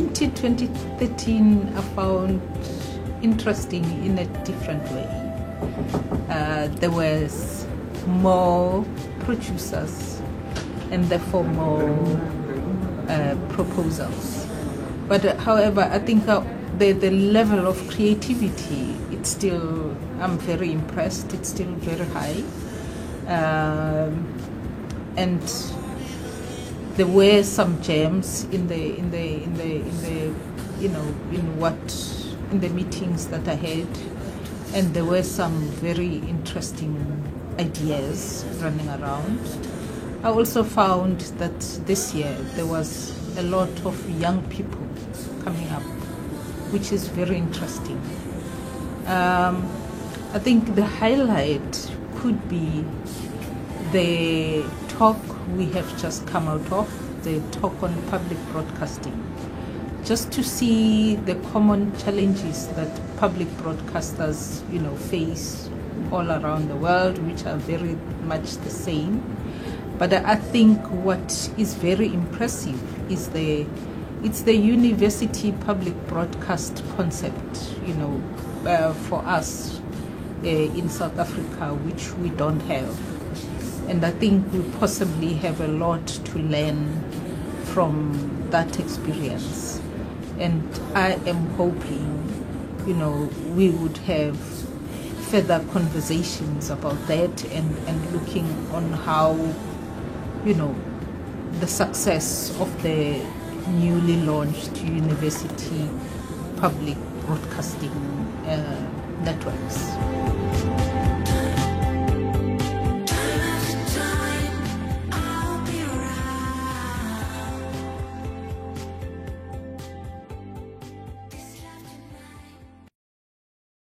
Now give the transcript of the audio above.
2013 I found interesting in a different way. There was more producers and therefore more proposals. But however, I think the level of creativity, it's still, I'm very impressed, it's still very high. And there were some gems in the meetings that I had, and there were some very interesting ideas running around. I also found that this year there was a lot of young people coming up, which is very interesting. I think the highlight could be the talk we have just come out of, the talk on public broadcasting, just to see the common challenges that public broadcasters, face all around the world, which are very much the same. But I think what is very impressive is it's the university public broadcast concept, for us in South Africa, which we don't have. And I think we possibly have a lot to learn from that experience. And I am hoping, we would have further conversations about that and looking on how, the success of the newly launched university public broadcasting networks.